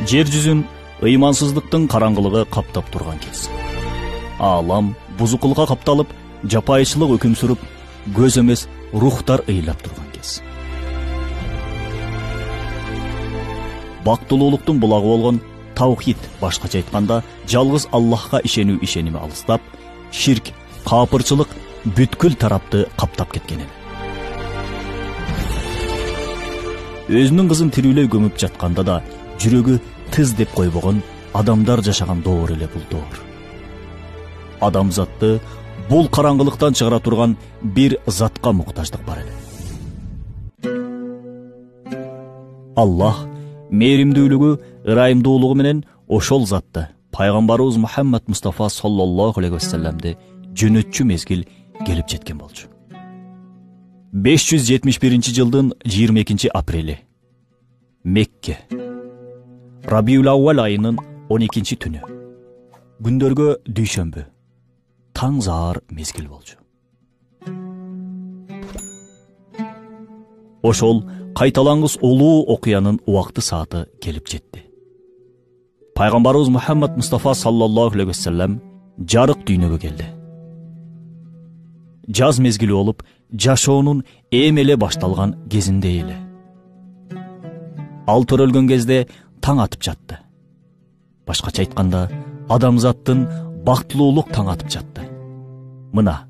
Жер жүзүн ыймансыздыктын караңгылыгы каптап турган кез. Аалам бузукулукка капталып, жапайчылык өкүм сүрүп, көз эмес рухтар ыйлап турган кез. Бактылуулуктун булагы болгон таухид, башкача айтканда, жалгыз Аллахка ишенүү ишеними алыстап, ширк, капырчылык бүткүл тарапты каптап кеткен эле. Өзүнүн кызын тирүүлөй көмүп жатканда да жүрөгү тыз деп койбогон адамдар жашаган доор эле бул доор. Адамзатты бул караңгылыктан чыгара турган бир затка муктаждык бар эле. Аллах мээримдүүлүгү, ырайымдуулугу менен ошол затты пайгамбарыбыз Мухаммад Мустафа саллаллаху алейхи вассаламды жөнөтчү мезгил келип жеткен болчу. 571 жылдын 22 апрели. Мекке. Рабиул Ауал айынын 12 түнү. Күндөргө дүйшөмбү. Таң заар мезгил болчу. Ошол кайталаңгыс улуу окуянын убакты сааты келип жетти. Пайгамбарыбыз Мухаммад Мустафа саллаллаху алейхи вассалам жарык дүйнөгө келди. Жаз мезгили болуп, жашоонун эми эле башталган кезинде эле. Ал төрөлгөн кезде таң атып жатты. Башкача айтканда, адамзаттын бактылуулук таң атып жатты. Мына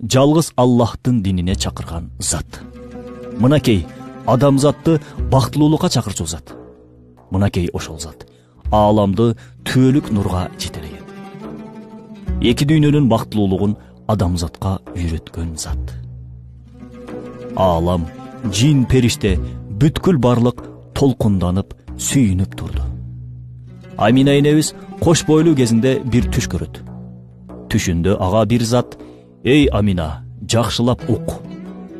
жалгыз Аллахтын динине чакырган зат. Мынакей адамзатты бактылуулукка чакырчу зат. Мынакей ошол зат ааламды түөлүк нурга жетелеген. Эки дүйнөнүн бактылуулугун адамзатка үйрөткөн зат. Аалам, жин, периште, бүткүл барлык толкунданып, сүйүнүп турду. Амина энебиз кош бойлуу кезинде бир түш көрөт. Түшүндө ага бир зат: "Эй Амина, жакшылап ук.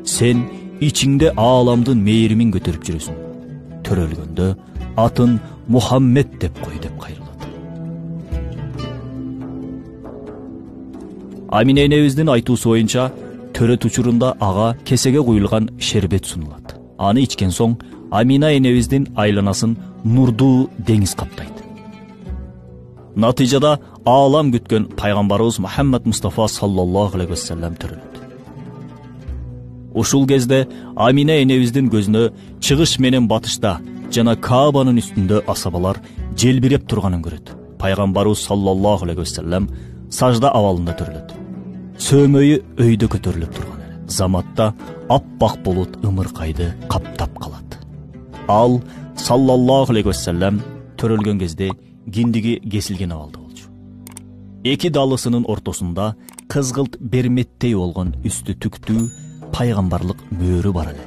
Сен ичиңде ааламдын мээримин көтөрүп жүрөсүң. Төрөлгөндө атын Мухаммед деп кой" деп кайрылат. Амина энебиздин айтуусу боюнча, төрөт учурунда ага кесеге куюлган шербет сунулат. Аны ичкен соң Амина энебиздин айланасын нурдуу деңиз каптайт. Натыйжада аалам күткөн пайгамбарыбыз Мухаммад Мустафа саллаллаху алейхи вассалам төрөлөт. Ушул кезде Амина энебиздин көзүнө чыгыш менен батышта жана Каабанын үстүндө асабалар желбиреп турганын көрөт. Пайгамбарыбыз саллаллаху алейхи вассалам сажда абалында төрөлөт. Сөөмөйү өйдө көтөрүлүп турган эле. Заматта аппак булут ымыркайды каптап калат. Ал саллаллаху алейхи вассалам төрөлгөн кезде киндиги кесилген абалда болчу. Эки далысынын ортосунда кызгылт берметтей болгон үстү түктүү пайгамбарлык мөөрү бар эле.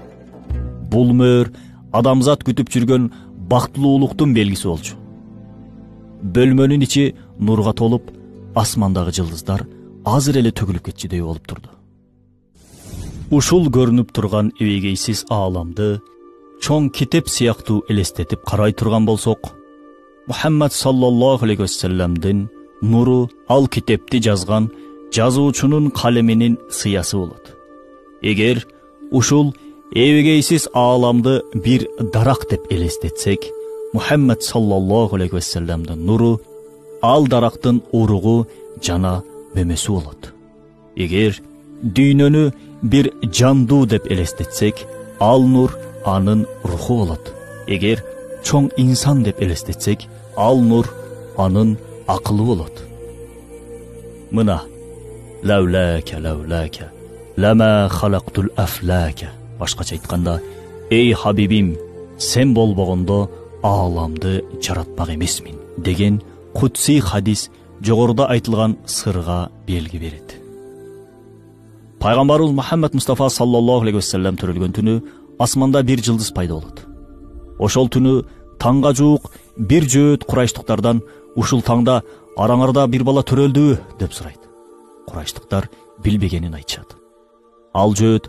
Бул мөөр адамзат күтүп жүргөн бактылуулуктун белгиси болчу. Бөлмөнүн ичи нурга толуп, асмандагы жылдыздар азыр эле төгүлүп кетчүдөй болуп турду. Ушул көрүнүп турган эбегейсиз ааламды чоң китеп сыяктуу элестетип карай турган болсок, Мухаммад саллаллаху алейхи вассаламдын нуру ал китепти жазган жазуучунун калеминин сыясы болот. Эгер ушул эбегейсиз ааламды бир дарак деп элестетсек, Мухаммад саллаллаху алейхи вассаламдын нуру ал дарактын уругу жана мөмөсү болот. Эгер дүйнөнү бир жандуу деп элестетсек, ал нур анын руху болот. Эгер чоң инсан деп элестетсек, ал нур анын акылы болот. Мына лаулака лама халактул афлака. Башкача айтканда, эй хабибим, сен болбогондо ааламды жаратпак эмесмин деген кутси хадис жогоруда айтылган сырга белги берет. Пайгамбарыбыз Мухаммад Мустафа саллаллаху алейхи вассалам төрөлгөн түнү асманда бир жылдыз пайда болот. Ошол түнү таңга жуук бир жөөт курайштыктардан ушул таңда араңарда бир бала төрөлдүбү деп сурайт. Курайштыктар билбегенин айтышат. Ал жөөт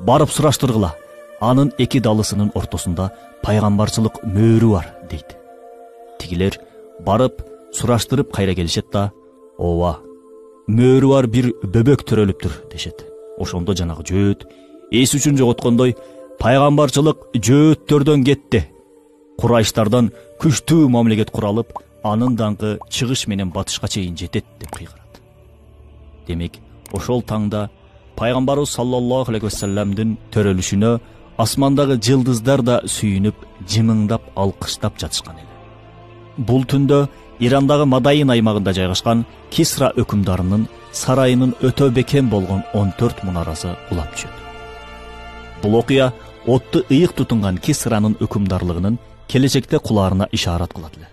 барып сураштыргыла, анын эки далысынын ортосунда пайгамбарчылык мөөрү бар дейт. Тигилер барып сураштырып кайра келишет да, ооба, мөөрү бар бир бөбөк төрөлүптүр дешет. Ошондо жанагы жөөт эс үчүн жоготкондой, пайгамбарчылык жөөттөрдөн кетти. Курайштардан күчтүү мамлекет куралып, анын даңкы чыгыш менен батышка чейин жетет деп кыйгарат. Демек, ошол таңда пайгамбарыбыз саллаллаху алейхи вассаламдын төрөлүшүнө асмандагы жылдыздар да сүйүнүп, жымыңдап, алкыштап жатышкан эле. Бул түндө Ирандагы Мадайын аймагында жайгашкан Кисра өкүмдарынын сарайынын өтө бекем болгон 14 мунарасы кулап түшөт. Бул окуя отты ыйык тутунган Кисранын өкүмдарлыгынын келечекте кулаарына ишарат кылат эле.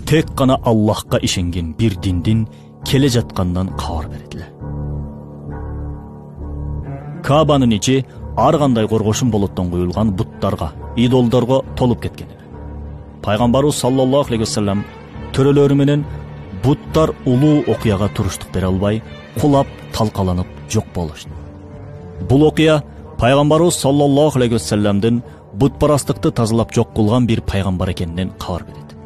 Тек гана Аллахка ишенген бир диндин келе жаткандан кабар берет эле. Каабанын ичи ар кандай коргошун болоттон куюлган буттарга, идолдорго толуп кеткен эле. Пайгамбарыбыз саллаллаху алейхи вассалам төрөлөрү менен буттар улуу окуяга туруштук бере албай, кулап, талкаланып жок болушту. Бул окуя Пайгамбарыбыз саллаллаху алейхи вассаламдын бутпарастыкты тазалап жок кылган бир пайгамбар экенинен кабар берет.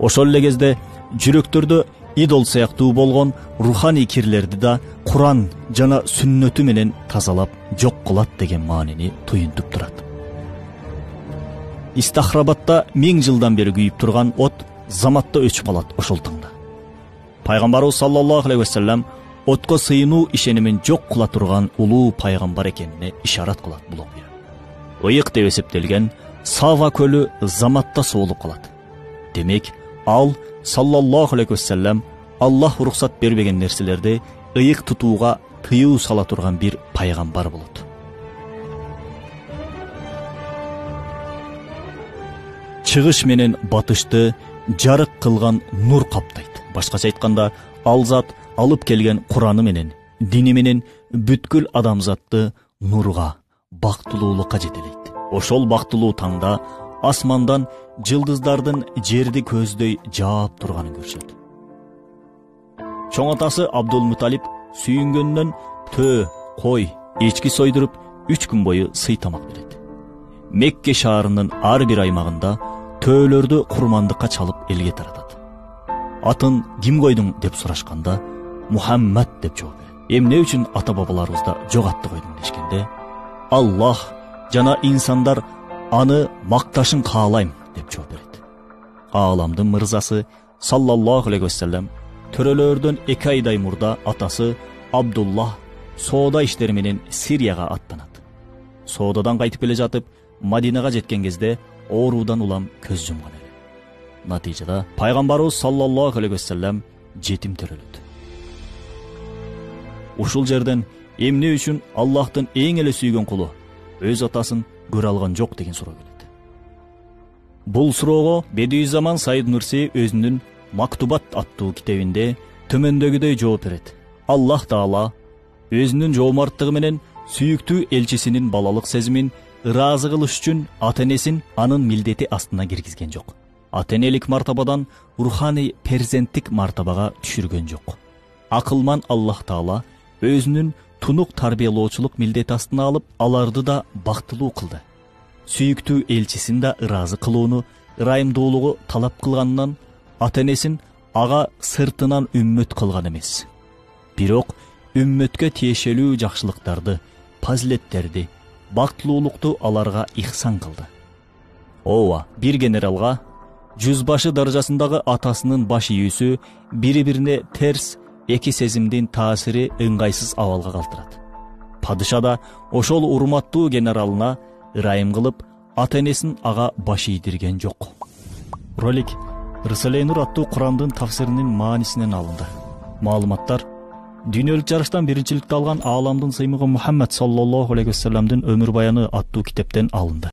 Ошол эле кезде жүрөктөрдө идол сыяктуу болгон руханий кирлерди да Куран жана сүннөтү менен тазалап жок кылат деген маанини туюнтуп турат. Истахрабатта 1000 жылдан бери күйүп турган от заматта өчүп калат ошол таңда. Пайгамбарыбыз саллаллаху алейхи вассалам отко сыйынуу ишенимин жок кыла турган улуу пайгамбар экенине ишарат кылат бул окуя. Ыйык деп эсептелген Сава көлү заматта соолуп калат. Демек, ал саллаллаху алейхи вассалам Аллах уруксат бербеген нерселерди ыйык тутууга тыюу сала турган бир пайгамбар болот. Чыгыш менен батышты жарык кылган нур каптайт. Башкача айтканда, ал зат алып келген Кураны менен, дини менен бүткүл адамзатты нурга, бактылуулукка жетелейт. Ошол бактылуу таңда асмандан жылдыздардын жерди көздөй жаап турганын көрүшөт. Чоң атасы Абдул-Муталип сүйүнгөндөн төө, кой, эчки сойдуруп 3 күн бою сый тамак берет. Мекке шаарынын ар бир аймагында төөлөрдү курмандыкка чалып элге таратат. Атын ким койдуң деп сурашканда, Мухаммад деп жооп берет. Эмне үчүн ата-бабаларыбызда жок атты койдуң дешкенде, Аллах жана инсандар аны макташын каалайм деп жооп берет. Ааламдын мырзасы саллаллаху алейхи вассалам төрөлөрдөн 2 айдай мурда атасы Абдуллах соода иштери менен Сирияга аттанат. Соодадан кайтып келе жатып, Мадинага жеткен кезде оорудан улам көз жумган эле. Натыйжада пайгамбарыбыз саллаллаху алейхи вассалам жетим төрөлөт. Ушул жерден эмне үчүн Аллахтын эң эле сүйгөн кулу өз атасын көрө алган жок деген суроо келет. Бул суроого Бедуи заман Саид Нурси өзүнүн Мактубат аттуу китебинде төмөндөгүдөй жооп берет. Аллах Таала өзүнүн жоомарттыгы менен сүйүктүү элчисинин балалык сезимин ыраазы кылыш үчүн ата-энесин анын милдети астына киргизген жок. Ата-энелик мартабадан руханий перзенттик мартабага түшүргөн жок. Акылман Аллах Таала өзүнүн тунук тарбиялоочулук милдети астына алып, аларды да бактылуу кылды. Сүйүктүү элчисин да ыраазы кылууну, ырайымдуулугу талап кылганынан ата-энесин ага сыртынан үммөт кылган эмес. Бирок үммөткө тиешелүү жакшылыктарды, фазилеттерди, бактылуулукту аларга ихсан кылды. Ооба, бир генералга жүзбашы даражасындагы атасынын баш ийүүсү бири-бирине терс эки сезимдин таасири ыңгайсыз абалга калтырат. Падыша да ошол урматтуу генералына ырайым кылып, ата-энесин ага баш ийдирген жок. Ролик Рисале-и Нур аттуу Курандын тафсиринин маанисинен алынды. Маалыматтар дүйнөлүк жарыштан биринчиликти алган ааламдын сыймыгы Мухаммад саллаллаху алейхи вассаламдын өмүр баяны аттуу китептен алынды.